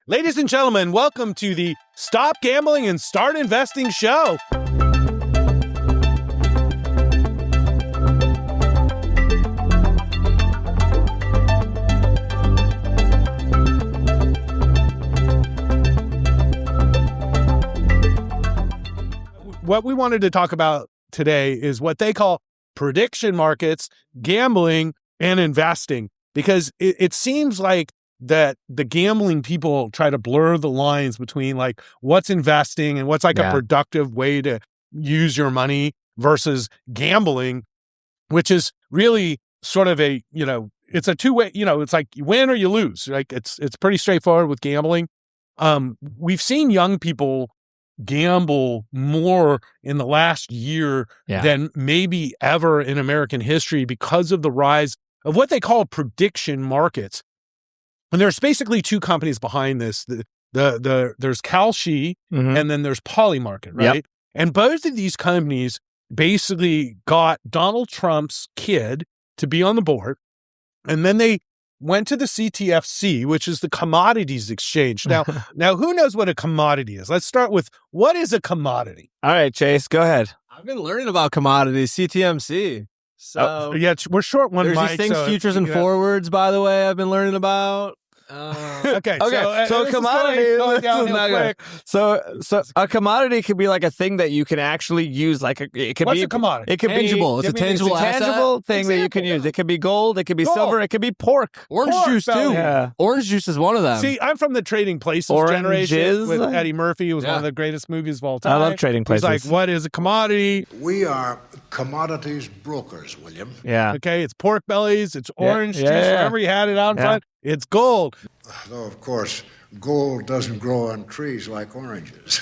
Ladies and gentlemen, welcome to the Stop Gambling and Start Investing show. What we wanted to talk about today is what they call prediction markets, gambling, and investing, because it seems like that the gambling people try to blur the lines between like what's investing and what's like a productive way to use your money versus gambling, which is really sort of a, it's a two-way, it's like you win or you lose. Like it's pretty straightforward with gambling. We've seen young people gamble more in the last year than maybe ever in American history because of the rise of what they call prediction markets. And there's basically two companies behind this. There's Kalshi and then there's Polymarket, right? Yep. And both of these companies basically got Donald Trump's kid to be on the board. And then they went to the CTFC, which is the Commodities Exchange. Now, who knows what a commodity is? Let's start with, what is a commodity? All right, Chase, go ahead. I've been learning about commodities, CTMC. So we're short one. There's these things, futures and forwards, by the way, I've been learning about. Okay. So commodity. So a commodity could be like a thing that you can actually use. Like it could What's be a commodity? It could tangible. be It's a tangible tangible thing that you can use. It could be gold. It could be silver. It could be pork. Orange juice too. Yeah. Orange juice is one of them. See, I'm from the Trading Places generation with Eddie Murphy. It was one of the greatest movies of all time. I love Trading Places. He's like, what is a commodity? We are commodities brokers, William. Yeah. Okay, it's pork bellies. It's orange juice. Remember you had it out in front? It's gold. Though, of course, gold doesn't grow on trees like oranges.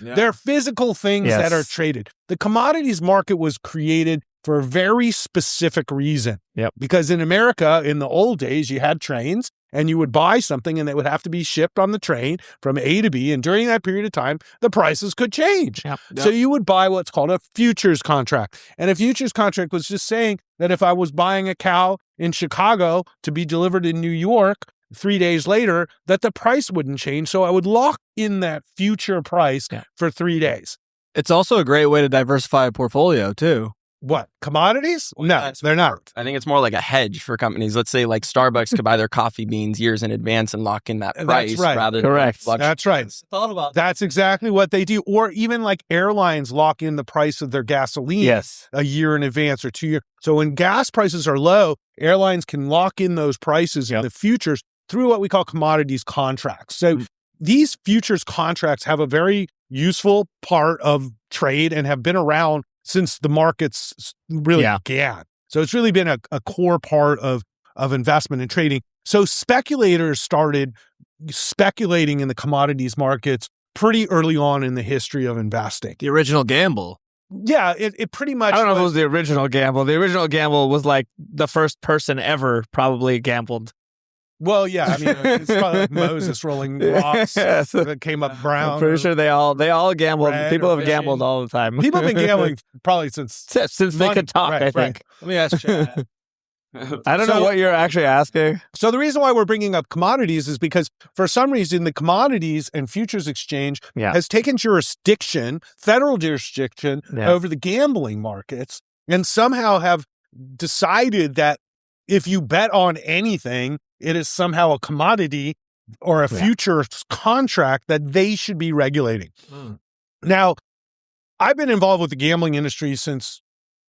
They're physical things that are traded. The commodities market was created for a very specific reason. Yep. Because in America, in the old days, you had trains and you would buy something and it would have to be shipped on the train from A to B. And during that period of time, the prices could change. Yep. So you would buy what's called a futures contract. And a futures contract was just saying that if I was buying a cow in Chicago to be delivered in New York 3 days later, that the price wouldn't change. So I would lock in that future price for 3 days. It's also a great way to diversify a portfolio too. What? Commodities? No, they're not. I think it's more like a hedge for companies. Let's say like Starbucks could buy their coffee beans years in advance and lock in that price. That's right. Rather Correct. than That's right. Thought about That's exactly what they do. Or even like airlines lock in the price of their gasoline a year in advance or 2 years. So when gas prices are low, airlines can lock in those prices in the futures through what we call commodities contracts. So these futures contracts have a very useful part of trade and have been around since the markets really began. So it's really been a core part of investment and trading. So speculators started speculating in the commodities markets pretty early on in the history of investing. the original gamble. Yeah, it pretty much I don't know if it was the original gamble. The original gamble was like the first person ever probably gambled. Well, yeah, I mean, it's probably like Moses rolling rocks that came up brown. I'm pretty sure they all gambled. People have fishing. gambled all the time. People have been gambling probably since they could talk, I think. Let me ask Chad. I don't know what you're actually asking. So the reason why we're bringing up commodities is because for some reason, the Commodities and Futures Exchange has taken jurisdiction, federal jurisdiction over the gambling markets, and somehow have decided that if you bet on anything, it is somehow a commodity or a futures contract that they should be regulating. Now, I've been involved with the gambling industry since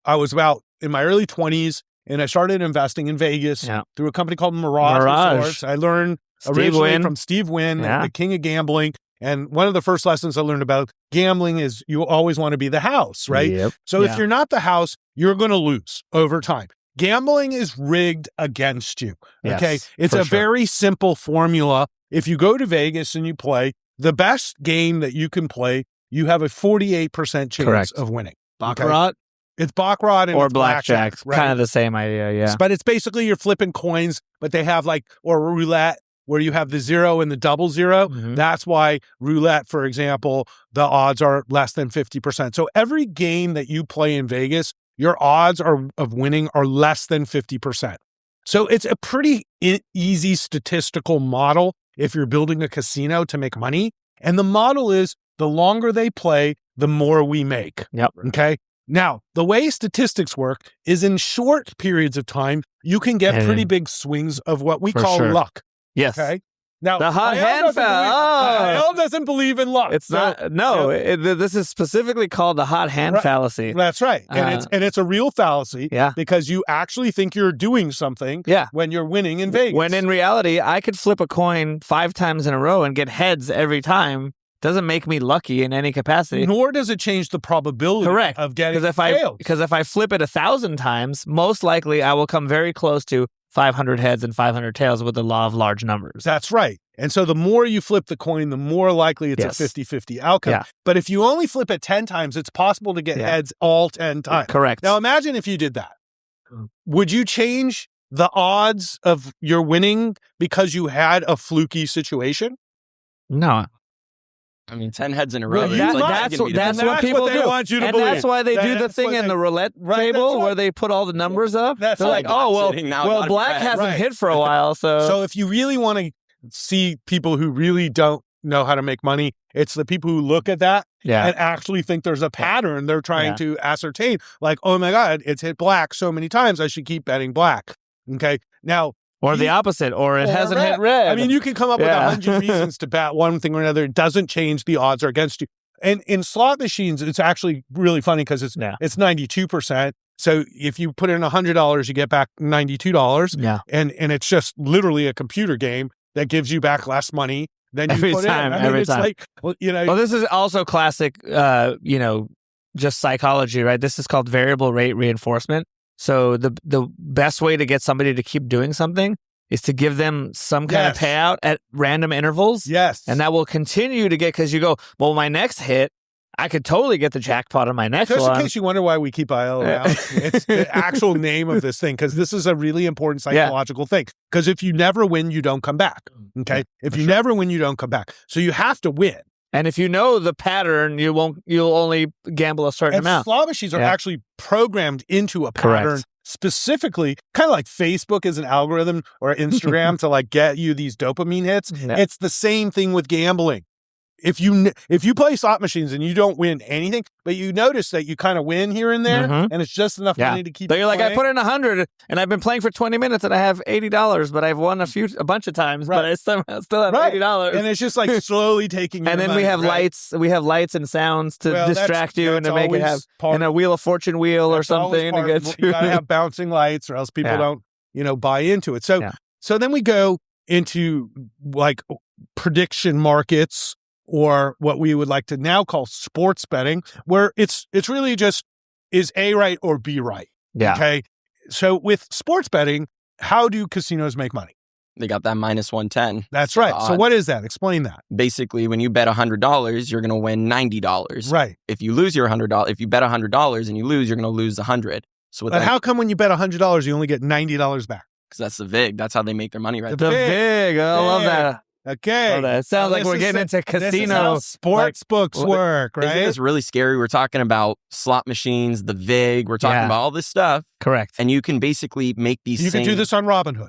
I was about in my early 20s, and I started investing in Vegas through a company called Mirage Resorts. I learned originally from Steve Wynn, the king of gambling. And one of the first lessons I learned about gambling is you always want to be the house, right? Yep. So if you're not the house, you're going to lose over time. Gambling is rigged against you. Okay. It's a very simple formula. If you go to Vegas and you play the best game that you can play, you have a 48% chance of winning. Baccarat? Okay? It's Baccarat and or it's blackjack. Right? Kind of the same idea, yeah. But it's basically you're flipping coins, but they have or roulette where you have the 0 and the double 0. That's why roulette, for example, the odds are less than 50%. So every game that you play in Vegas, your odds of winning are less than 50%. So it's a pretty easy statistical model if you're building a casino to make money. And the model is the longer they play, the more we make. Yep. Okay. Now, the way statistics work is in short periods of time, you can get pretty big swings of what we call luck. Yes. Okay. Now, the hot hand Al doesn't believe in luck. It's not. No, this is specifically called the hot hand fallacy. That's right, and it's a real fallacy. Yeah. Because you actually think you're doing something. Yeah. When you're winning in Vegas. When in reality, I could flip a coin 5 times in a row and get heads every time. Doesn't make me lucky in any capacity. Nor does it change the probability of getting tails. Because if I flip it 1,000 times, most likely I will come very close to 500 heads and 500 tails with the law of large numbers. That's right. And so the more you flip the coin, the more likely it's a 50-50 outcome. Yeah. But if you only flip it 10 times, it's possible to get heads all 10 times. Correct. Now imagine if you did that. Would you change the odds of your winning because you had a fluky situation? No. I mean, 10 heads in a row. That's what people they do. want you to and believe. that's why they do the thing in the roulette table where they put all the numbers up. That's They're like, oh, well, black hasn't hit for a while. So if you really want to see people who really don't know how to make money, it's the people who look at that and actually think there's a pattern they're trying to ascertain. Like, oh my God, it's hit black so many times, I should keep betting black. Okay. Now, or the opposite, or it hasn't hit red. I mean, you can come up with 100 reasons to bet one thing or another. It doesn't change the odds are against you. And in slot machines, it's actually really funny because it's 92%. So if you put in $100, you get back $92. Yeah. And it's just literally a computer game that gives you back less money than you put in. Every time. Like, well, Well, this is also classic, just psychology, right? This is called variable rate reinforcement. So the best way to get somebody to keep doing something is to give them some kind of payout at random intervals. Yes. And that will continue to get, because you go, well, my next hit, I could totally get the jackpot on my next one. Just in case you wonder why we keep IL around, it's the actual name of this thing, because this is a really important psychological thing. Because if you never win, you don't come back. Okay? If you never win, you don't come back. So you have to win. And if you know the pattern, you'll only gamble a certain amount. Slot machines are actually programmed into a pattern specifically, kind of like Facebook is an algorithm or Instagram to like get you these dopamine hits. Yeah. It's the same thing with gambling. If you play slot machines and you don't win anything, but you notice that you kind of win here and there, and it's just enough money to keep. So you're like, playing. I put in 100 and I've been playing for 20 minutes and I have $80, but I've won a bunch of times, but I still have $80. And it's just like slowly taking. And then money, we have lights. We have lights and sounds to distract you and to make it have in a Wheel of Fortune wheel or something to get you. You gotta have bouncing lights, or else people don't, buy into it. So then we go into like prediction markets, or what we would like to now call sports betting, where it's really just, is A right or B right? Yeah. Okay. So with sports betting, how do casinos make money? They got that minus 110. That's right. So what is that? Explain that. Basically, when you bet $100, you're going to win $90. Right. If you lose your $100, if you bet $100 and you lose, you're going to lose $100. So but how come when you bet $100, you only get $90 back? Because that's the VIG. That's how they make their money, right? The VIG. I love that. Okay. It sounds like we're getting into casino. Sports books work, right? Isn't this really scary? We're talking about slot machines, the VIG. We're talking about all this stuff. Correct. And you can basically make these You can do this on Robinhood.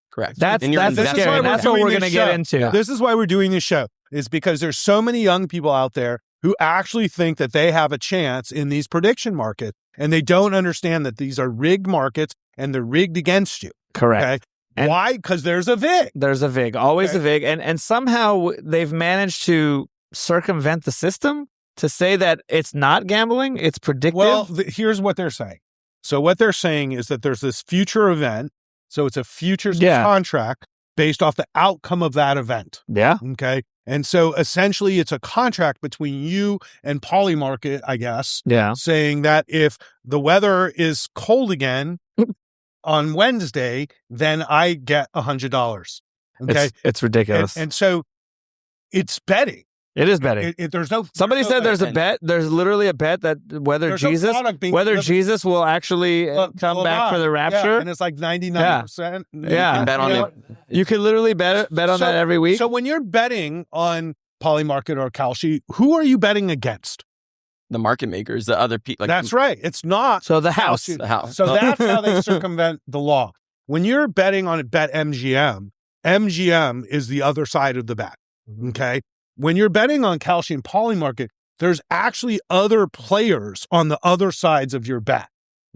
Correct. That's scary. That's what we're going to get into. Yeah. This is why we're doing this show, is because there's so many young people out there who actually think that they have a chance in these prediction markets, and they don't understand that these are rigged markets and they're rigged against you. Correct. Okay? Why? Because there's a VIG. There's a VIG. Always a VIG. And somehow they've managed to circumvent the system to say that it's not gambling, it's predictive. Well, here's what they're saying. So what they're saying is that there's this future event. So it's a futures contract based off the outcome of that event. Yeah. Okay. And so essentially it's a contract between you and Polymarket, I guess. Yeah. Saying that if the weather is cold again on Wednesday, then I get $100. Okay. It's ridiculous. And so it's betting. It is betting. There's no. Somebody said there's a bet. There's literally a bet that whether Jesus will actually come back for the rapture. And it's like 99%. Yeah. Bet on it. You can literally bet on that every week. So when you're betting on Polymarket or Kalshi, who are you betting against? The market makers, the other people. That's right. It's not. So the house. The house. So that's how they circumvent the law. when you're betting on Bet MGM, MGM is the other side of the bet. Okay. When you're betting on calcium polymarket, there's actually other players on the other sides of your bet.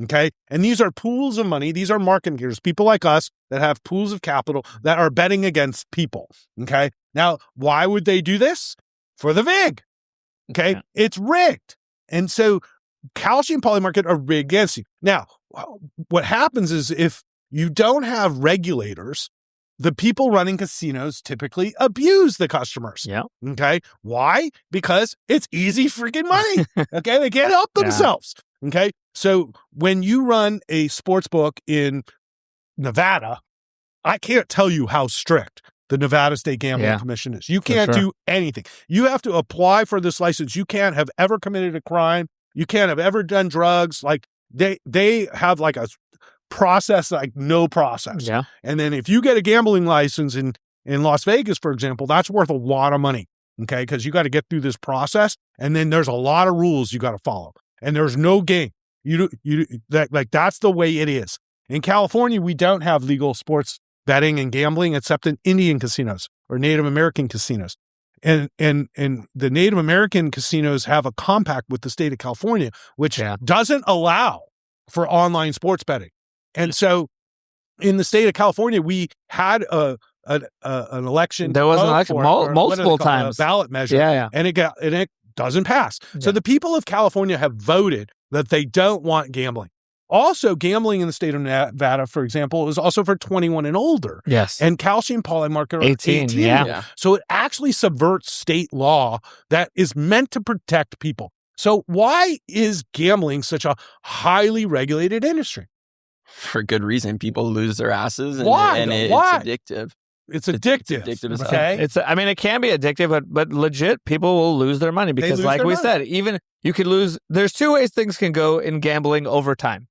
Okay. And these are pools of money. These are market makers, people like us that have pools of capital that are betting against people. Okay. Now, why would they do this? For the VIG. Okay. Yeah. It's rigged. And so calcium polymarket are rigged against you. Now, what happens is if you don't have regulators, the people running casinos typically abuse the customers. Yeah. Okay. Why? Because it's easy freaking money. Okay. They can't help themselves. Yeah. Okay. So when you run a sports book in Nevada, I can't tell you how strict the Nevada State Gambling Commission is. You can't do anything. You have to apply for this license. You can't have ever committed a crime. You can't have ever done drugs. Like they have like a process, like no process. Yeah. And then if you get a gambling license in Las Vegas, for example, that's worth a lot of money. Okay. Because you got to get through this process. And then there's a lot of rules you got to follow. And there's no game. That's the way it is. In California, we don't have legal sports betting and gambling except in Indian casinos or Native American casinos. And the Native American casinos have a compact with the state of California, which doesn't allow for online sports betting. And so in the state of California, we had an election. There was an election multiple times. A ballot measure. And it doesn't pass. So the people of California have voted that they don't want gambling. Also, gambling in the state of Nevada, for example, is also for 21 and older. Yes. And calcium polymarket are 18. Yeah. So it actually subverts state law that is meant to protect people. So why is gambling such a highly regulated industry? For good reason. People lose their asses. Why? It's addictive. It's addictive. It's addictive as okay. It can be addictive, but legit, people will lose their money because, like we said, even you could lose. There's two ways things can go in gambling over time.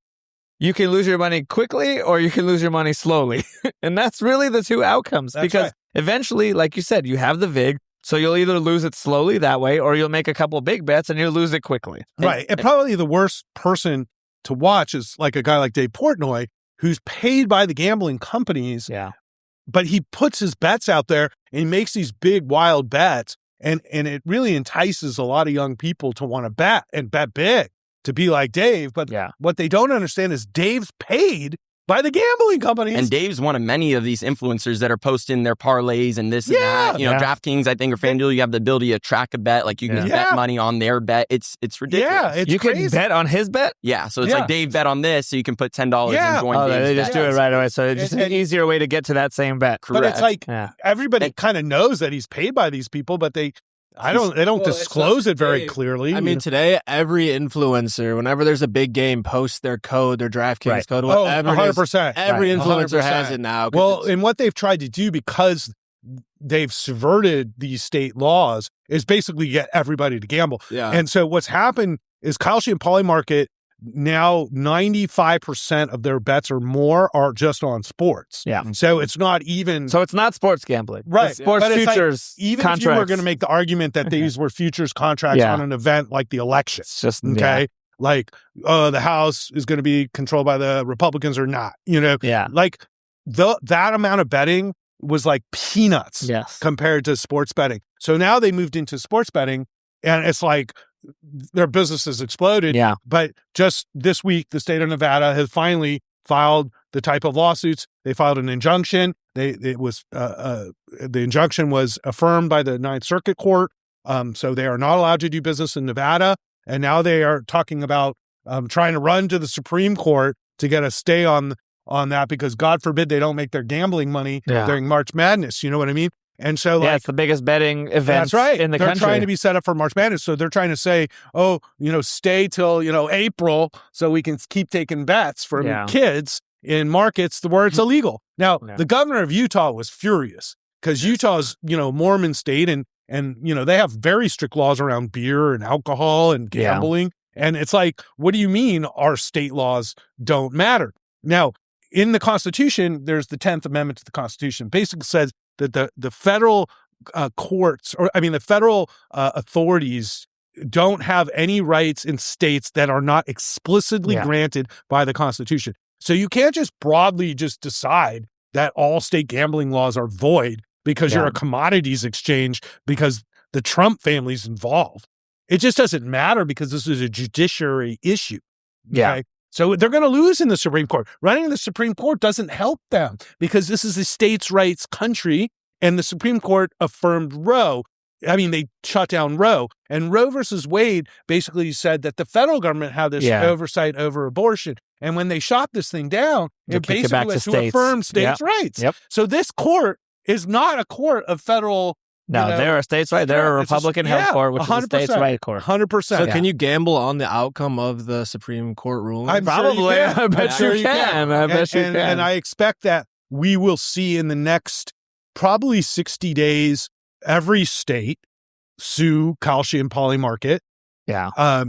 You can lose your money quickly or you can lose your money slowly. And that's really the two outcomes. Because eventually, like you said, you have the VIG, so you'll either lose it slowly that way or you'll make a couple of big bets and you'll lose it quickly. Right. And probably the worst person to watch is like a guy like Dave Portnoy, who's paid by the gambling companies. Yeah. But he puts his bets out there and he makes these big, wild bets. And it really entices a lot of young people to want to bet and bet big, to be like Dave. But what they don't understand is Dave's paid by the gambling companies. And Dave's one of many of these influencers that are posting their parlays and this and that. You know, DraftKings, I think, or FanDuel, you have the ability to track a bet. Like you can bet money on their bet. It's ridiculous. Yeah, it's crazy. Can bet on his bet? Yeah, so it's like Dave bet on this, so you can put $10 and join Dave's they just do it right away. So it's just an easier way to get to that same bet. Correct. But it's like everybody kind of knows that he's paid by these people, but they don't disclose it very clearly. I mean, today, every influencer, whenever there's a big game, posts their code, their DraftKings code, whatever 100%. Every influencer has it now. Well, and what they've tried to do, because they've subverted these state laws, is basically get everybody to gamble. Yeah. And so what's happened is calcium polymarket, now 95% of their bets or more are just on sports. Yeah. So it's not even... So it's not sports gambling. Right. It's sports futures even contracts. If you were going to make the argument that these were futures contracts on an event like the election. It's just... Okay? Like, the House is going to be controlled by the Republicans or not. You know? Yeah. Like, that amount of betting was like peanuts compared to sports betting. So now they moved into sports betting, and it's like... their business has exploded. Yeah. But just this week, the state of Nevada has finally filed the type of lawsuits. They filed an injunction. The injunction was affirmed by the Ninth Circuit Court. So they are not allowed to do business in Nevada. And now they are talking about trying to run to the Supreme Court to get a stay on that, because God forbid they don't make their gambling money during March Madness. You know what I mean? And so, it's the biggest betting event in the country. They're trying to be set up for March Madness. So they're trying to say, stay till, April so we can keep taking bets from kids in markets where it's illegal. Now, the governor of Utah was furious because Utah's, Mormon state and they have very strict laws around beer and alcohol and gambling. And it's like, what do you mean our state laws don't matter? Now, in the Constitution, there's the 10th Amendment to the Constitution. Basically says that the federal courts, the federal authorities don't have any rights in states that are not explicitly granted by the Constitution. So you can't just broadly just decide that all state gambling laws are void because you're a commodities exchange because the Trump family's involved. It just doesn't matter because this is a judiciary issue. Yeah. Okay? So they're going to lose in the Supreme Court. Running the Supreme Court doesn't help them because this is a states' rights country, and the Supreme Court affirmed Roe. I mean, they shut down Roe. And Roe versus Wade basically said that the federal government had this oversight over abortion. And when they shot this thing down, it basically was to affirm states' rights. Yep. So this court is not a court of federal. No, they're a states' right. They're a Republican-held court, which is a states' right court. 100%. So can you gamble on the outcome of the Supreme Court ruling? Probably. I bet you can. I bet you can. And I expect that we will see in the next probably 60 days, every state sue Kalshi and Poly Market. Yeah.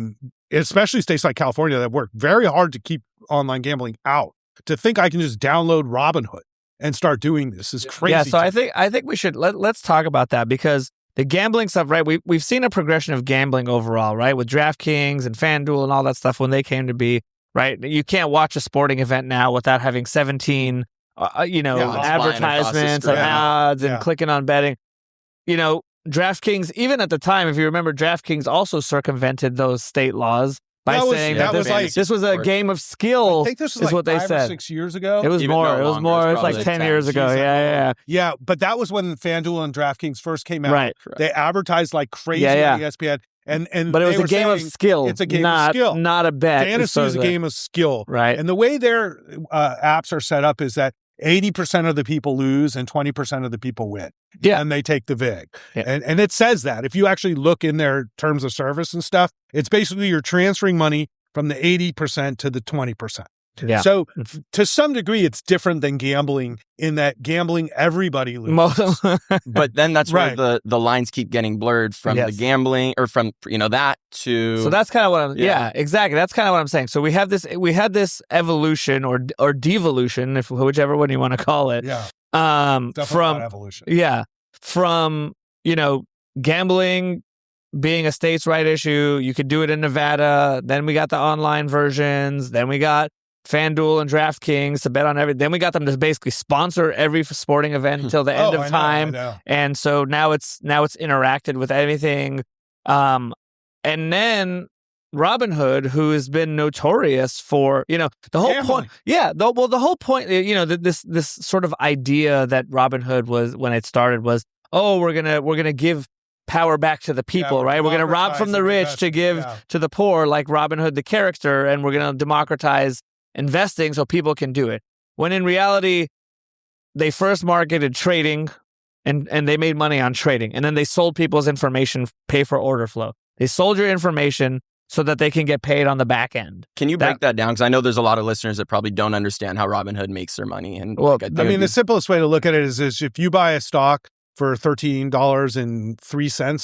Especially states like California that work very hard to keep online gambling out. To think I can just download Robinhood and start doing this is crazy. Yeah, so I think we should let's talk about that because the gambling stuff, right? We've seen a progression of gambling overall, right? With DraftKings and FanDuel and all that stuff when they came to be, right? You can't watch a sporting event now without having 17 advertisements and ads and clicking on betting. DraftKings, even at the time, if you remember, DraftKings also circumvented those state laws by saying that this was a game of skill. I think this was is what they said. 6 years ago. It was more. It was more. It was like 10 years ago. Yeah, but that was when FanDuel and DraftKings first came out. Right. They advertised like crazy on ESPN. But it was a game of skill. It's a game of skill. Not a bet. Fantasy is a game of skill. Right. And the way their apps are set up is that 80% of the people lose and 20% of the people win. Yeah. And they take the vig. Yeah. And it says that. If you actually look in their terms of service and stuff, it's basically you're transferring money from the 80% to the 20%. Yeah. So to some degree, it's different than gambling in that gambling, everybody loses. But then that's where the lines keep getting blurred from the gambling or from, that to. So that's kind of what I'm, exactly. That's kind of what I'm saying. So we had this evolution or devolution, whichever one you want to call it. Yeah. From evolution. Yeah. From, gambling being a states' right issue. You could do it in Nevada. Then we got the online versions. Then we got FanDuel and DraftKings to bet on everything. Then we got them to basically sponsor every sporting event until the end of time. I know. And so now it's interacted with everything. And then Robinhood, who has been notorious for, the whole point. Yeah. The whole point, this sort of idea that Robinhood was when it started was, we're gonna give power back to the people, right? We're going to rob from the rich to give to the poor, like Robin Hood, the character, and we're going to democratize investing so people can do it. When in reality, they first marketed trading and they made money on trading. And then they sold people's information, pay for order flow. They sold your information so that they can get paid on the back end. Can you break that down? Because I know there's a lot of listeners that probably don't understand how Robinhood makes their money. And the simplest way to look at it is if you buy a stock for $13.03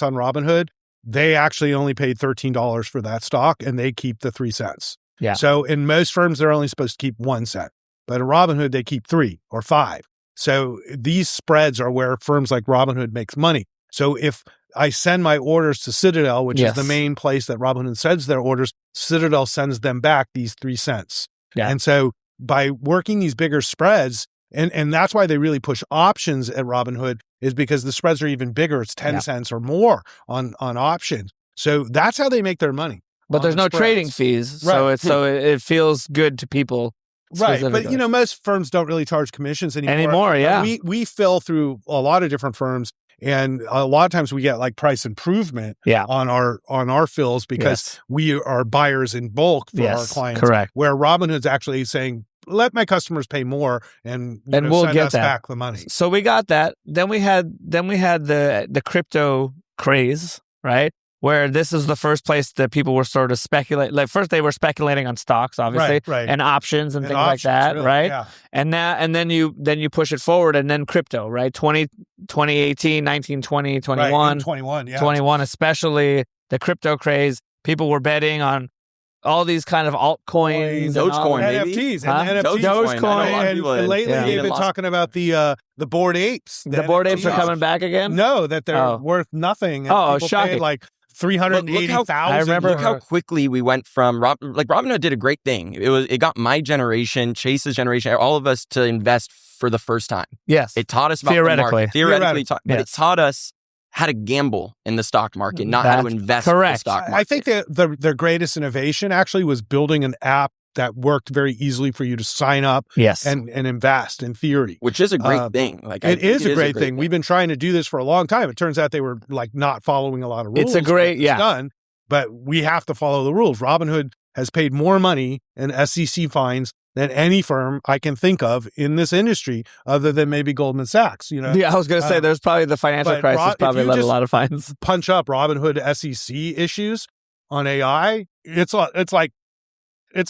on Robinhood, they actually only paid $13 for that stock and they keep the 3 cents. Yeah. So in most firms, they're only supposed to keep 1 cent, but in Robinhood, they keep 3 or 5. So these spreads are where firms like Robinhood makes money. So if I send my orders to Citadel, which is the main place that Robinhood sends their orders, Citadel sends them back these 3 cents. Yeah. And so by working these bigger spreads, and that's why they really push options at Robinhood, is because the spreads are even bigger. It's 10 cents or more on options. So that's how they make their money. But there's no trading fees, so it feels good to people. Right, but most firms don't really charge commissions anymore. We fill through a lot of different firms, and a lot of times we get like price improvement on our fills because we are buyers in bulk for our clients. Correct. Where Robinhood's actually saying, let my customers pay more and we'll send get us that back the money. So we got that. Then we had the crypto craze, right? Where this is the first place that people were sort of speculating. Like first they were speculating on stocks, obviously, and options and things like that, really, right? Yeah. And then you push it forward, and then crypto, right? 2018, 19, 20, 21. Right, 21, yeah. 21, especially the crypto craze. People were betting on all these kind of altcoins, Dogecoin, NFTs, and Dogecoin, and lately they've been talking about the Bored Apes. The Bored Apes are coming back again. No, that they're worth nothing. And people shocking! paid like 380,000. I remember Look how quickly we went from Robinhood did a great thing. It got my generation, Chase's generation, all of us to invest for the first time. Yes. It taught us about the market. But it taught us how to gamble in the stock market, not how to invest in the stock market. I think that their greatest innovation actually was building an app that worked very easily for you to sign up and invest in theory. Which is a great thing. It is a great thing. We've been trying to do this for a long time. It turns out they were like not following a lot of rules. It's a great, done, but we have to follow the rules. Robinhood has paid more money in SEC fines than any firm I can think of in this industry, other than maybe Goldman Sachs. You know, I was going to say there's probably the financial crisis probably led a lot of fines. Punch up Robinhood SEC issues on AI. It's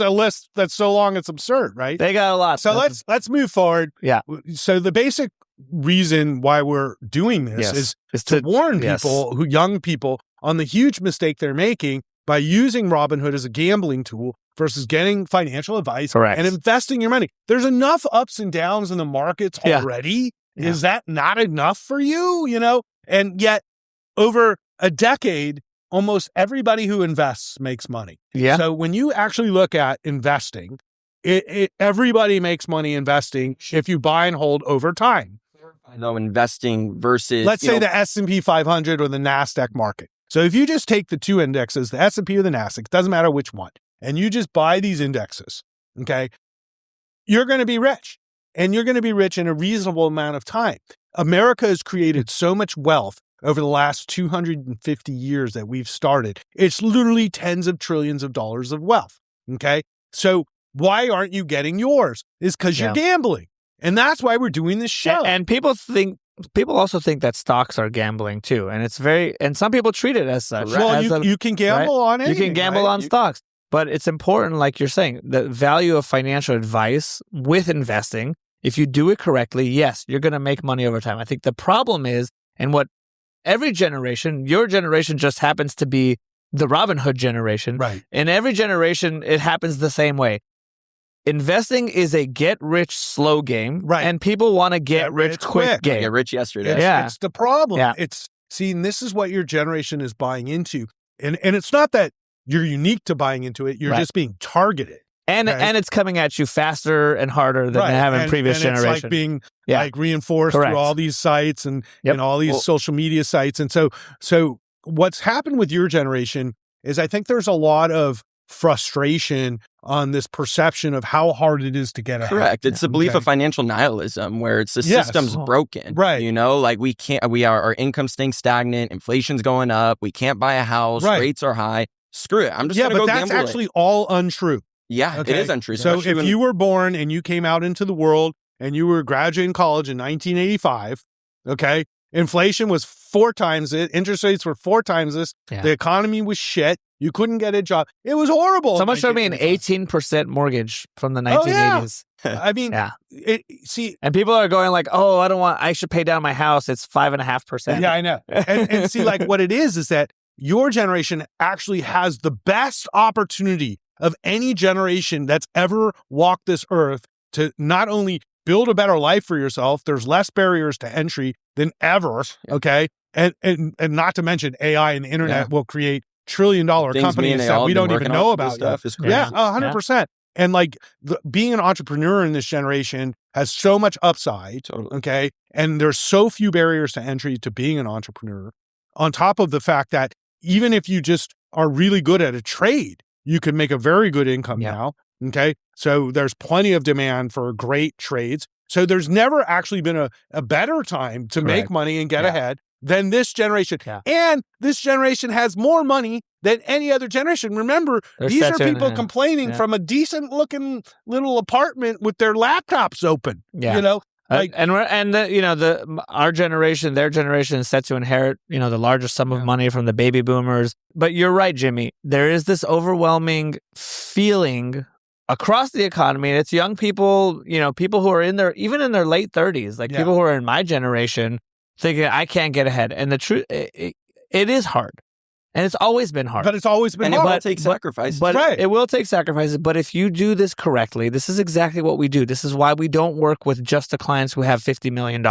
a list that's so long it's absurd, right? They got a lot. So let's move forward. Yeah. So the basic reason why we're doing this is to warn people, young people, on the huge mistake they're making by using Robinhood as a gambling tool versus getting financial advice and investing your money. There's enough ups and downs in the markets already. Yeah. Is that not enough for you? You know, and yet over a decade, almost everybody who invests makes money. Yeah. So when you actually look at investing, everybody makes money investing if you buy and hold over time. No, investing versus, let's say the S&P 500 or the NASDAQ market. So if you just take the two indexes, the S&P or the NASDAQ, doesn't matter which one, and you just buy these indexes, okay, you're going to be rich. And you're going to be rich in a reasonable amount of time. America has created so much wealth over the last 250 years that we've started. It's literally tens of trillions of dollars of wealth, okay? So why aren't you getting yours? It's because you're gambling. And that's why we're doing this show. And people also think that stocks are gambling too. And some people treat it as such. Well, you can gamble on anything. You can gamble on stocks. But it's important, like you're saying, the value of financial advice with investing. If you do it correctly, yes, you're going to make money over time. I think the problem is, and what every generation, your generation just happens to be the Robinhood generation. Right. In every generation, it happens the same way. Investing is a get-rich slow game, right? And people want to get rich quick game. Get rich yesterday. It's the problem. Yeah. And this is what your generation is buying into. And it's not that you're unique to buying into it. You're just being targeted. And it's coming at you faster and harder than they have in previous generations. It's like being like reinforced through all these sites and all these social media sites. And so what's happened with your generation is I think there's a lot of frustration on this perception of how hard it is to get ahead. Correct. It's a belief of financial nihilism where it's the system's broken. Right. You know, like our income staying stagnant, inflation's going up, we can't buy a house, rates are high. Screw it. I'm just going to go gamble. But that's actually all untrue. Yeah, it is untrue. So if you were born and you came out into the world and you were graduating college in 1985, okay, inflation was 4 times it, interest rates were 4 times this, the economy was shit, you couldn't get a job. It was horrible. Someone showed me an 18% mortge from the 1980s. I mean, and people are going like, oh, I should pay down my house. It's 5.5%. Yeah, I know. And see, like what it is that your generation actually has the best opportunity of any generation that's ever walked this earth to not only build a better life for yourself, there's less barriers to entry than ever, okay? And not to mention AI and the internet will create trillion-dollar companies that we don't even know about. Stuff is crazy. Yeah, 100%. And like being an entrepreneur in this generation has so much upside, okay? And there's so few barriers to entry to being an entrepreneur. On top of the fact that even if you just are really good at a trade, you can make a very good income now, okay? So there's plenty of demand for great trades. So there's never actually been a better time to make money and get ahead than this generation. Yeah. And this generation has more money than any other generation. Remember, these are people complaining from a decent-looking little apartment with their laptops open, you know? Like, our generation, their generation is set to inherit, the largest sum of money from the baby boomers. But you're right, Jimmy. There is this overwhelming feeling across the economy. And it's young people, people who are even in their late 30s, like people who are in my generation, thinking I can't get ahead. And the truth, it is hard. And it's always been hard. But it's always been hard. And it will take sacrifices. But it will take sacrifices. But if you do this correctly, this is exactly what we do. This is why we don't work with just the clients who have $50 million,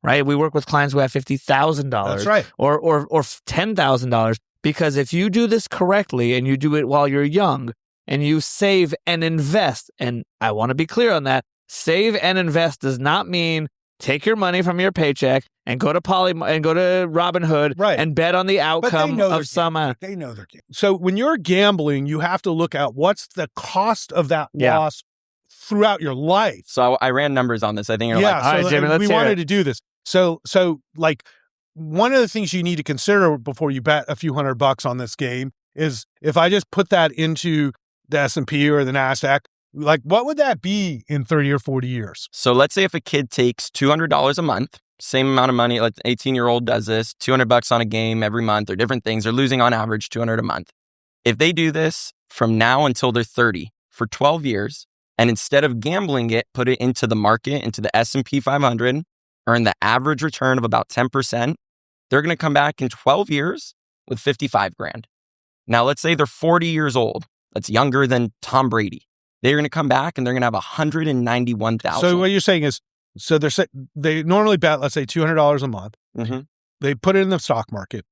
right? We work with clients who have $50,000. That's right. Or $10,000. Because if you do this correctly and you do it while you're young and you save and invest, and I want to be clear on that, save and invest does not mean take your money from your paycheck and go to Robinhood and bet on the outcome of some. They know they're gambling. So when you're gambling, you have to look at what's the cost of that loss throughout your life. So I ran numbers on this. I think you're like, all right, Jimmy, we wanted to do this. So like one of the things you need to consider before you bet a few $100 on this game is if I just put that into the S&P or the NASDAQ, like what would that be in 30 or 40 years? So let's say if a kid takes $200 a month, same amount of money, like an 18-year-old does this, $200 on a game every month or different things. They're losing on average $200 a month. If they do this from now until they're 30 for 12 years, and instead of gambling it, put it into the market, into the S&P 500, earn the average return of about 10%, they're going to come back in 12 years with 55 grand. Now, let's say they're 40 years old. That's younger than Tom Brady. They're going to come back and they're going to have 191,000. So what you're saying is, so they normally bet, let's say $200 a month. Mm-hmm. They put it in the stock market,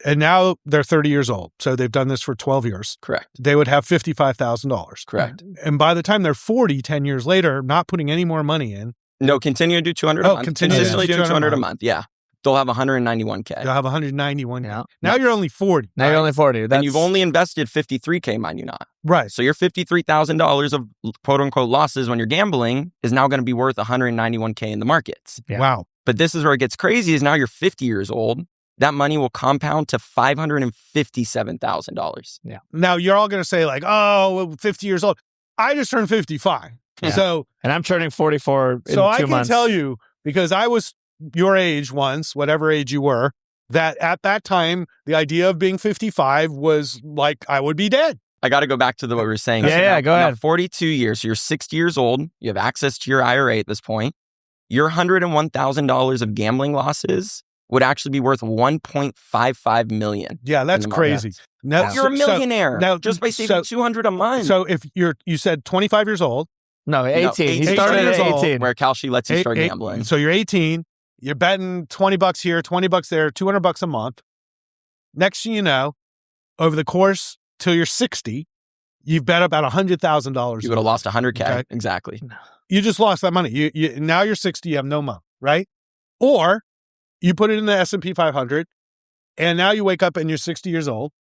and now they're 30 years old. So they've done this for 12 years. Correct. They would have $55,000. Correct. And by the time they're 40, 10 years later, not putting any more money in. No, continue to do 200 a month. Consistently do 200 a month. Yeah. They'll have 191K. They'll have 191. Yeah. Now you're only 40. Now you're only 40. And you've only invested 53K, mind you not. Right. So your $53,000 of quote unquote losses when you're gambling is now going to be worth 191K in the markets. Yeah. Wow. But this is where it gets crazy is now you're 50 years old. That money will compound to $557,000. Yeah. Now you're all going to say like, oh, 50 years old. I just turned 55. Yeah. So, and I'm turning 44 in 2 so months. I can tell you, because I was your age once, whatever age you were, that at that time, the idea of being 55 was like, I would be dead. I got to go back to what we were saying. Yeah, go ahead. 42 years. So you're 60 years old. You have access to your IRA at this point. Your $101,000 of gambling losses would actually be worth $1.55 million. Yeah, that's crazy. Now, you're a millionaire now, just by saving $200 a month. So if you said 25 years old. No, 18. He started at 18. Where Kalshi lets you start gambling. So you're 18. You're betting $20 here, $20 there, $200 a month. Next thing you know, over the course till you're 60, you've bet about $100,000. You would have lost 100K. Okay. Exactly. You just lost that money. You now you're 60, you have no money, right? Or you put it in the S&P 500, and now you wake up and you're 60 years old,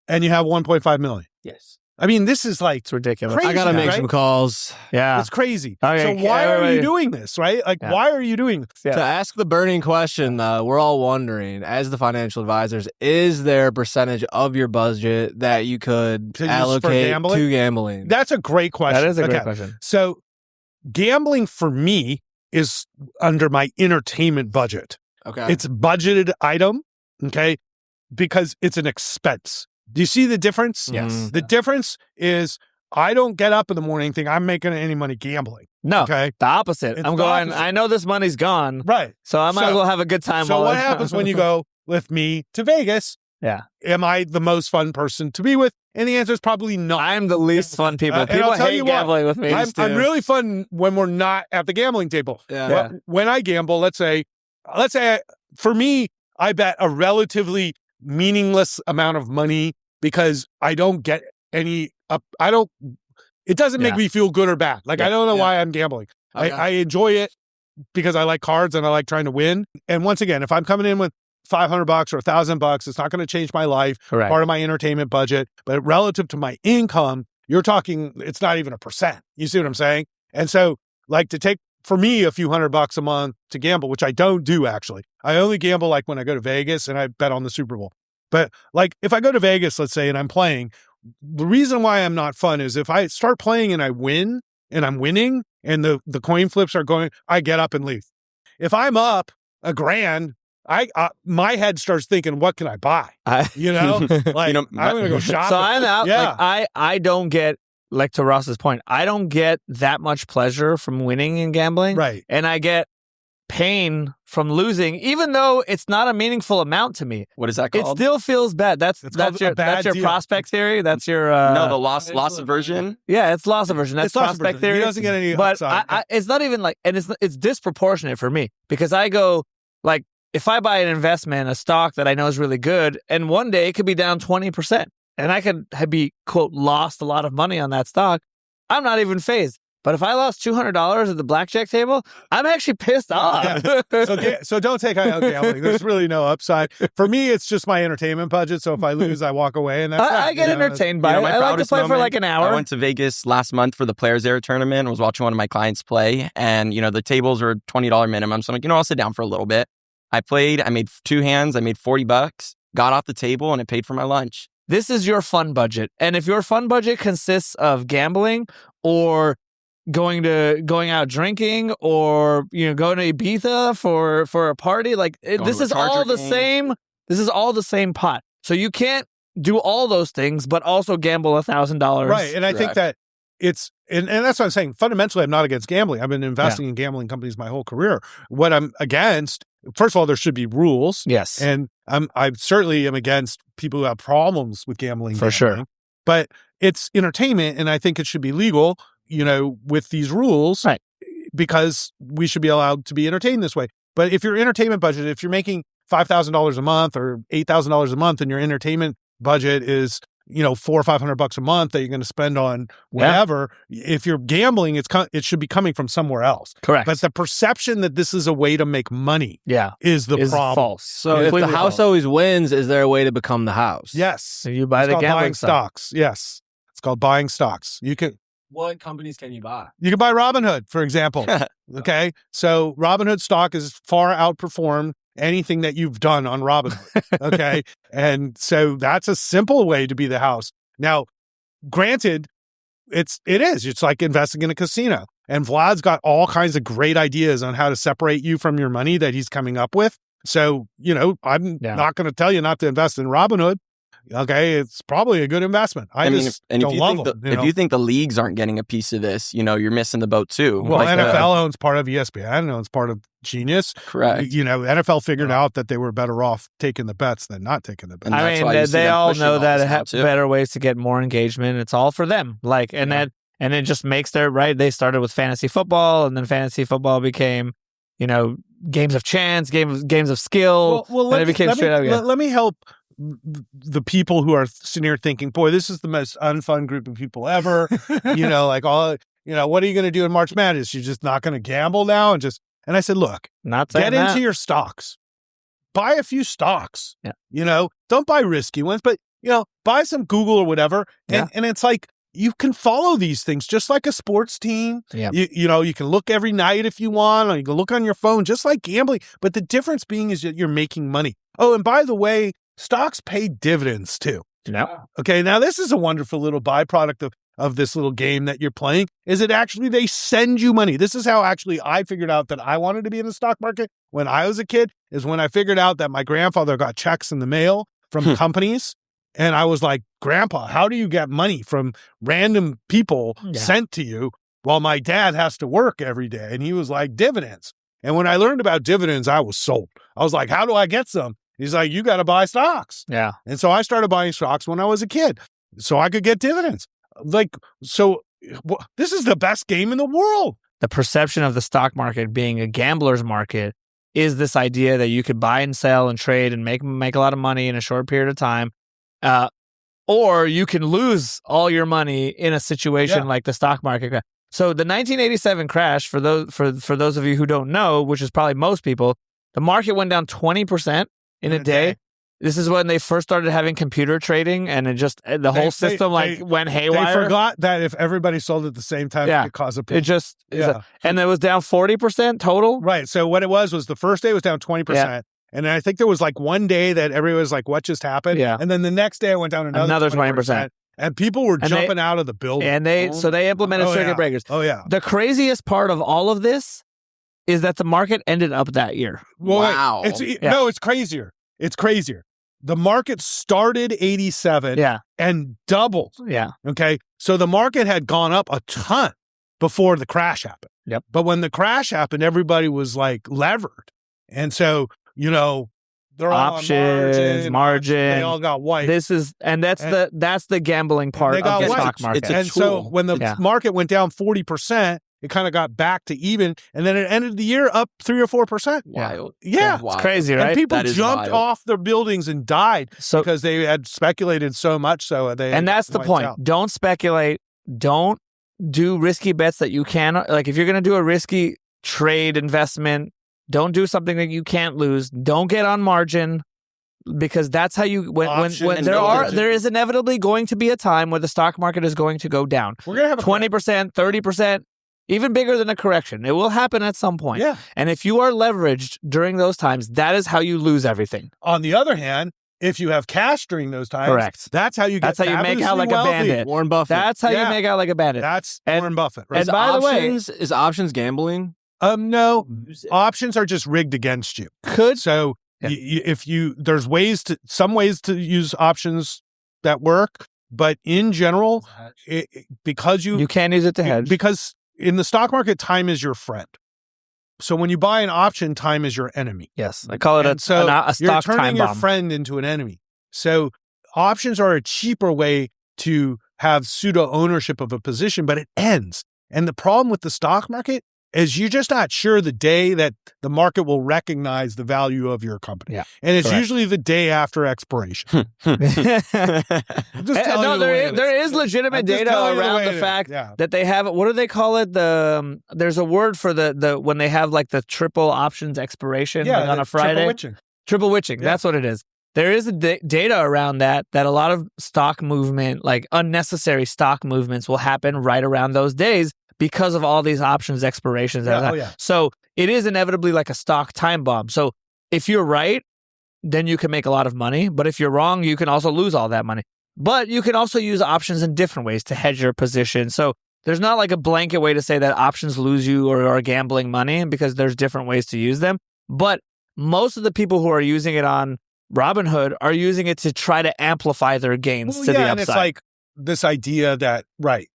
and you have 1.5 million. Yes. I mean, this is like it's ridiculous. Crazy, I got to make right? some calls. Yeah. It's crazy. Okay, so why are you doing this, right? Like, why are you doing this? Yeah. To ask the burning question, we're all wondering, as the financial advisors, is there a percentage of your budget that you could allocate to gambling? That's a great question. That is a great question. So gambling for me is under my entertainment budget. Okay. It's a budgeted item, okay, because it's an expense. Do you see the difference? Yes. The difference is I don't get up in the morning and think I'm making any money gambling. No, okay? The opposite. It's I'm the going, opposite. I know this money's gone. Right. So I might as well have a good time. So what happens when you go with me to Vegas? Yeah. Am I the most fun person to be with? And the answer is probably no. I'm the least fun people. And I'll People tell hate you what, gambling with me. I'm really fun when we're not at the gambling table. Yeah. When I gamble, let's say for me, I bet a relatively meaningless amount of money because I don't get any it doesn't make me feel good or bad. Like, I don't know why I'm gambling. Okay. I enjoy it because I like cards and I like trying to win. And once again, if I'm coming in with $500 or $1,000, it's not going to change my life. Correct. Part of my entertainment budget, but relative to my income, you're talking, it's not even 1%. You see what I'm saying? And so like to take, for me, a few $100 a month to gamble, which I don't do actually. I only gamble like when I go to Vegas and I bet on the Super Bowl. But like if I go to Vegas, let's say, and I'm playing, the reason why I'm not fun is if I start playing and I win and I'm winning and the coin flips are going, I get up and leave. If I'm up $1,000, my head starts thinking, what can I buy? Like, I'm going to go shopping. So I'm out. Yeah. Like, I don't get, like to Ross's point, I don't get that much pleasure from winning in gambling. Right. And I get pain from losing, even though it's not a meaningful amount to me. What is that called? It still feels bad. That's your deal. prospect theory. That's your no, the loss aversion. Yeah, it's loss aversion. That's prospect theory. He doesn't get any but upside. it's not even like, and it's disproportionate for me because I go like if I buy an investment, a stock that I know is really good, and one day it could be down 20%, and I could be, quote, lost a lot of money on that stock, I'm not even phased. But if I lost $200 at the blackjack table, I'm actually pissed off. Yeah. So don't take gambling. There's really no upside. For me, it's just my entertainment budget. So if I lose, I walk away, and that's that. I get entertained by it. I like to play for like an hour. I went to Vegas last month for the Players Era tournament. I was watching one of my clients play, and the tables were $20 minimum. So I'm like, I'll sit down for a little bit. I played. I made 2 hands. I made $40. Got off the table, and it paid for my lunch. This is your fun budget, and if your fun budget consists of gambling or going out drinking or going to Ibiza for a party, this is all the same. This is all the same pot. So you can't do all those things, but also gamble $1,000. Right, and I think that it's and that's what I'm saying. Fundamentally, I'm not against gambling. I've been investing in gambling companies my whole career. What I'm against, first of all, there should be rules. Yes, and I certainly am against people who have problems with gambling. For sure, but it's entertainment, and I think it should be legal. With these rules, right? Because we should be allowed to be entertained this way. But if your entertainment budget, if you're making $5,000 a month or $8,000 a month, and your entertainment budget is $400 or $500 a month that you're going to spend on whatever, if you're gambling, it should be coming from somewhere else. Correct. But the perception that this is a way to make money, is the problem. False. So if the house always wins, is there a way to become the house? Yes. So you buy the gambling stocks. Yes, it's called buying stocks. You can. What companies can you buy? You can buy Robinhood, for example. Okay. So Robinhood stock is far outperformed anything that you've done on Robinhood. Okay. And so that's a simple way to be the house. Now, granted, it is. It's like investing in a casino. And Vlad's got all kinds of great ideas on how to separate you from your money that he's coming up with. So, I'm not going to tell you not to invest in Robinhood. Okay, it's probably a good investment. If you think the leagues aren't getting a piece of this, you're missing the boat too. Well, NFL owns part of ESPN, owns part of Genius. Correct. NFL figured out that they were better off taking the bets than not taking the bets. I mean, they all know that have better ways to get more engagement. It's all for them. And it just makes they started with fantasy football, and then fantasy football became, games of chance, games of skill. Let me help the people who are sitting here thinking, boy, this is the most unfun group of people ever. What are you going to do in March Madness? You're just not going to gamble now? And I said, look, get into your stocks, buy a few stocks, don't buy risky ones, but, buy some Google or whatever. And it's like, you can follow these things just like a sports team. Yeah. You can look every night if you want, or you can look on your phone, just like gambling. But the difference being is that you're making money. Oh, and by the way, stocks pay dividends too. Yeah. Okay. Now this is a wonderful little byproduct of this little game that you're playing, is it actually they send you money. This is how actually I figured out that I wanted to be in the stock market when I was a kid, is when I figured out that my grandfather got checks in the mail from companies. And I was like, Grandpa, how do you get money from random people sent to you while my dad has to work every day? And he was like, dividends. And when I learned about dividends, I was sold. I was like, how do I get some? He's like, you got to buy stocks. Yeah. And so I started buying stocks when I was a kid so I could get dividends. This is the best game in the world. The perception of the stock market being a gambler's market is this idea that you could buy and sell and trade and make a lot of money in a short period of time. Or you can lose all your money in a situation like the stock market. So the 1987 crash, for those of you who don't know, which is probably most people, the market went down 20% in a day. This is when they first started having computer trading, and it just whole system went haywire. They forgot that if everybody sold at the same time, it could cause a problem. It just and it was down 40% total. Right. So what it was the first day was down 20%. Yeah. And I think there was one day that everybody was like, what just happened? Yeah. And then the next day it went down another 20%. And people were jumping out of the building. And they implemented circuit breakers. Oh, yeah. The craziest part of all of this is that the market ended up that year. Well, wow. No, it's crazier. It's crazier. The market started 87 and doubled. Yeah. Okay. So the market had gone up a ton before the crash happened. Yep. But when the crash happened, everybody was levered. And so, they're all options, margin. They all got white. That's the gambling part of the stock market. And so when the market went down 40%, it kind of got back to even, and then it ended the year up 3 or 4%. Wild. Yeah. Wild. It's crazy, right? And people That is jumped wild. off their buildings and died because they had speculated so much. So they And that's the wiped point. out. Don't speculate. Don't do risky bets that you can. Like if you're going to do a risky trade investment, don't do something that you can't lose. Don't get on margin, because that's how you when there is inevitably going to be a time where the stock market is going to go down. We're gonna have 20%, 30%, even bigger than a correction. It will happen at some point. Yeah. And if you are leveraged during those times, that is how you lose everything. On the other hand, if you have cash during those times, Correct. That's how you get. That's how you make out like fabulously a bandit. Warren Buffett. That's how Yeah. you make out like a bandit. That's And- Warren Buffett, right? and by the way, is options gambling? No, options are just rigged against you. could So Yeah. there's some ways to use options that work, but in general, because you can't use it to hedge. because in the stock market, time is your friend. So when you buy an option, time is your enemy. Yes, I call it And a you're stock turning time your bomb. friend into an enemy. So options are a cheaper way to have pseudo ownership of a position, but it ends. And the problem with the stock market is you're just not sure the day that the market will recognize the value of your company. Yeah, and it's correct. usually the day after expiration. I'm just telling No, you the way it there is legitimate I'm just data telling you the around way the it is. fact Yeah. that they have, what do they call it? There's a word for the when they have like the triple options expiration like on a Friday. Triple witching. Yeah. That's what it is. There is data around that a lot of stock movement, like unnecessary stock movements, will happen right around those days because of all these options expirations. Yeah. So it is inevitably like a stock time bomb. So if you're right, then you can make a lot of money. But if you're wrong, you can also lose all that money. But you can also use options in different ways to hedge your position. So there's not like a blanket way to say that options lose you or are gambling money, because there's different ways to use them. But most of the people who are using it on Robinhood are using it to try to amplify their gains to the upside. And it's like this idea that,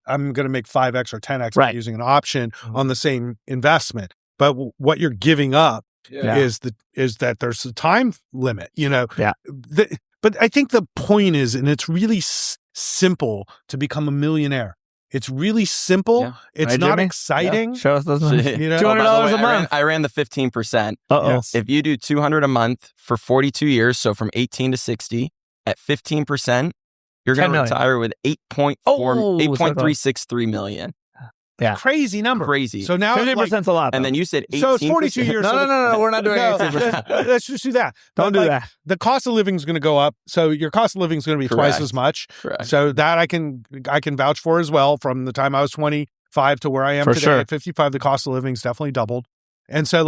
I'm going to make 5x or 10x by using an option on the same investment. But what you're giving up is that there's a time limit, Yeah. But I think the point is, and it's really simple to become a millionaire. It's really simple. Yeah. It's Right, not Jimmy? exciting. Show us those numbers. You know? $200 by the way, a month. I ran the 15%. Uh-oh. Yes. If you do $200 a month for 42 years, so from 18 to 60, at 15%, you're 10 going to million. retire with Oh, so 8.363 million. Yeah. Crazy number. Crazy. So now, 50% a lot. And though. then you said 18%. so it's 42 years. No, we're not doing No, 18%. let's just do that. Don't But, do that. The cost of living is going to go up. So your cost of living is going to be twice Correct. as much. Correct. So that I can vouch for as well. From the time I was 25 to where I am For today sure. at 55, the cost of living is definitely doubled. And so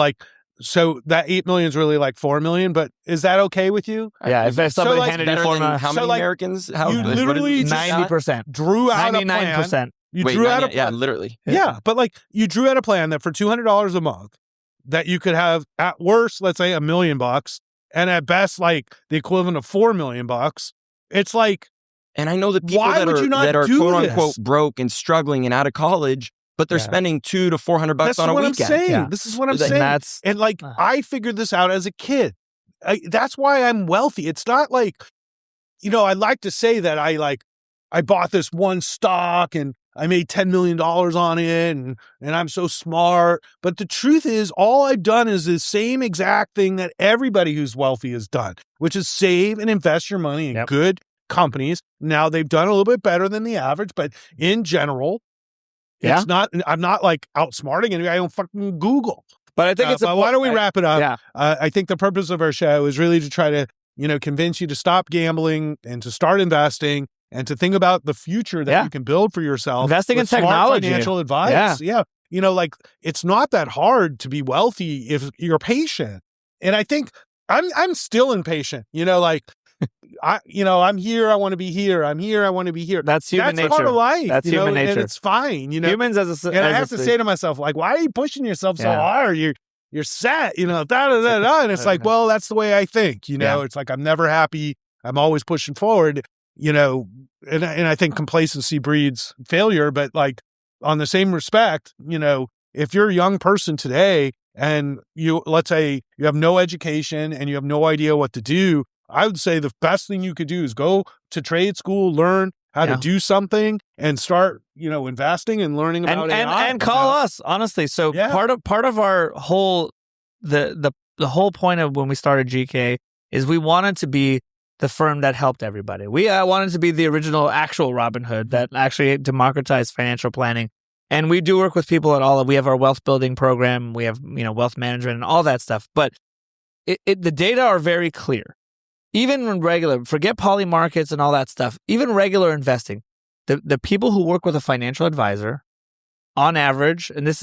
so that 8 million is really like 4 million. But is that okay with you? Yeah, if somebody like, handed you Better $4 than million, how So, many like, Americans? How, you what did literally you just say? 90%. Drew out a plan. 99%. You Wait, drew out a 90 yeah, literally. Yeah, but you drew out a plan that for $200 a month, that you could have at worst, let's say $1 million, and at best, the equivalent of $4 million. It's like, And I know that people Why that would are, you not that are do quote this? unquote broke and struggling and out of college, but they're Yeah. spending $200 to $400 that's on a what weekend. I'm saying. Yeah. This is what I'm Like, saying. That's And I figured this out as a kid. That's why I'm wealthy. It's not I like to say that I bought this one stock and I made $10 million on it and I'm so smart. But the truth is, all I've done is the same exact thing that everybody who's wealthy has done, which is save and invest your money in good companies. Now, they've done a little bit better than the average, but in general, I'm not outsmarting anybody. I don't fucking Google. But I think But why don't we wrap it up? Yeah. I think the purpose of our show is really to try to, convince you to stop gambling and to start investing and to think about the future that you can build for yourself. Investing in with smart technology. financial advice. Yeah. It's not that hard to be wealthy if you're patient. And I think I'm still impatient. I'm here. I want to be here. I'm here. I want to be here. That's human nature. Part of life. That's human nature. And it's fine. Humans as a And I have to say to myself, why are you pushing yourself so hard? You're set, da da da da. And it's well, that's the way I think. It's I'm never happy. I'm always pushing forward. And I think complacency breeds failure. But on the same respect, if you're a young person today and let's say you have no education and you have no idea what to do, I would say the best thing you could do is go to trade school, learn how to do something and start, investing and learning about AI. And call us, honestly. So part of our whole the whole point of when we started GK is we wanted to be the firm that helped everybody. We wanted to be the original actual Robinhood that actually democratized financial planning. And we do work with people at all. We have our wealth building program. We have, wealth management and all that stuff. But the data are very clear. Even when forget poly markets and all that stuff, even regular investing, the people who work with a financial advisor, on average, and this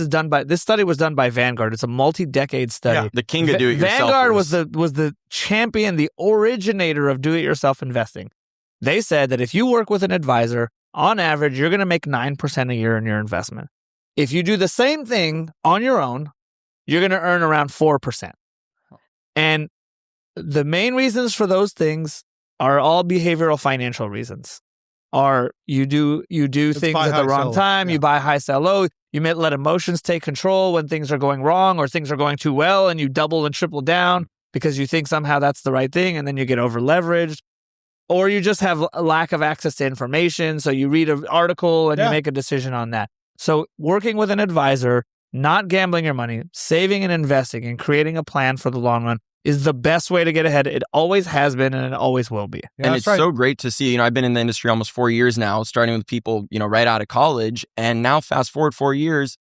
study was done by Vanguard. It's a multi-decade study. Yeah, the king of do-it-yourself. Vanguard was the champion, the originator of do-it-yourself investing. They said that if you work with an advisor, on average, you're going to make 9% a year in your investment. If you do the same thing on your own, you're going to earn around 4%. And the main reasons for those things are all behavioral financial reasons. Or you do things at the wrong time, you buy high, sell low, you may let emotions take control when things are going wrong or things are going too well, and you double and triple down because you think somehow that's the right thing, and then you get over leveraged. Or you just have a lack of access to information, so you read an article and you make a decision on that. So working with an advisor, not gambling your money, saving and investing and creating a plan for the long run is the best way to get ahead. It always has been and it always will be. Yeah, and it's so great to see. I've been in the industry almost 4 years now, starting with people, right out of college. And now fast forward 4 years,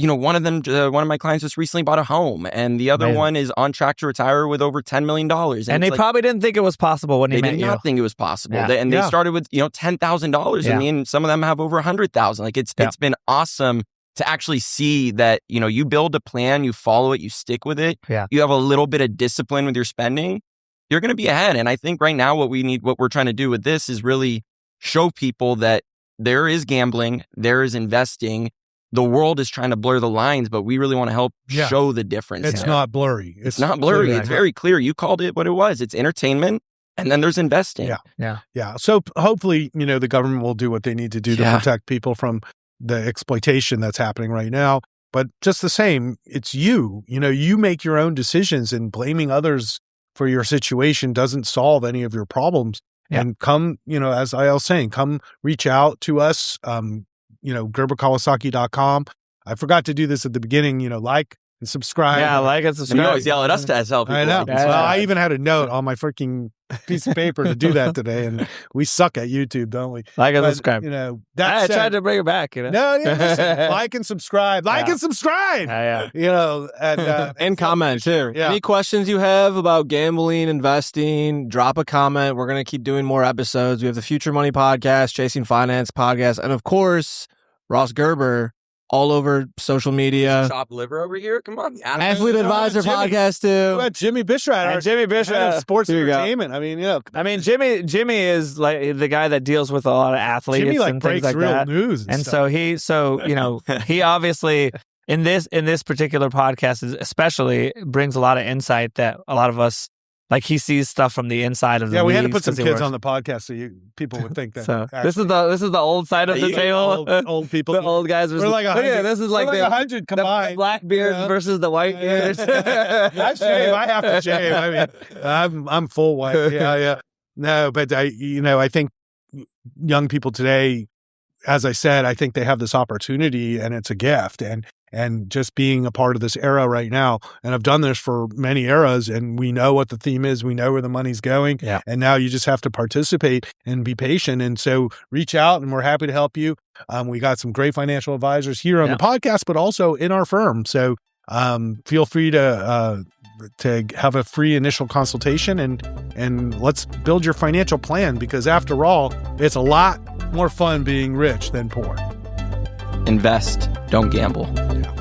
one of my clients just recently bought a home, and the other one is on track to retire with over $10 million. And they probably didn't think it was possible when they met you. They did not think it was possible. Yeah. They started with, $10,000. I mean, some of them have over 100,000. Like it's been awesome to actually see that, you build a plan, you follow it, you stick with it. Yeah. You have a little bit of discipline with your spending. You're going to be ahead. And I think right now what we're trying to do with this is really show people that there is gambling, there is investing. The world is trying to blur the lines, but we really want to help show the difference. It's not blurry. It's not blurry. It's very clear. You called it what it was. It's entertainment. And then there's investing. Yeah. So hopefully, the government will do what they need to do to protect people from the exploitation that's happening right now. But just the same, it's you make your own decisions, and blaming others for your situation doesn't solve any of your problems. Yeah. And come, as I was saying, come reach out to us, GerberKawasaki.com. I forgot to do this at the beginning, like and subscribe. Yeah, like and subscribe. You always yell at us to help people. I know. Well, I even had a note on my freaking piece of paper to do that today, and we suck at YouTube, don't we? Like and subscribe. I tried to bring it back. No, listen, like and subscribe. And subscribe. And comment too. Yeah. Any questions you have about gambling, investing, drop a comment. We're gonna keep doing more episodes. We have the Future Money Podcast, Chasing Finance Podcast, and of course, Ross Gerber. All over social media. Chop liver over here. Come on. Athlete Advisor Podcast too. Jimmy Bishrat. Jimmy Bishrat. Sports entertainment. I mean, Jimmy is like the guy that deals with a lot of athletes. Jimmy and breaks things like real that. news. And so he obviously in this particular podcast especially brings a lot of insight that a lot of us. Like he sees stuff from the inside of the we had to put some kids on the podcast so people would think that. So this is the old side of the table. Old people, the old guys. We're like 100. This is like 100 combined. The black beards versus the white beards. I shave. I have to shave. I mean, I'm full white. Yeah. No, but I think young people today, as I said, I think they have this opportunity, and it's a gift. And just being a part of this era right now, and I've done this for many eras, and we know what the theme is, we know where the money's going, and now you just have to participate and be patient. And so reach out, and we're happy to help you. We got some great financial advisors here on the podcast, but also in our firm. So feel free to have a free initial consultation, and let's build your financial plan, because after all, it's a lot more fun being rich than poor. Invest, don't gamble. Yeah.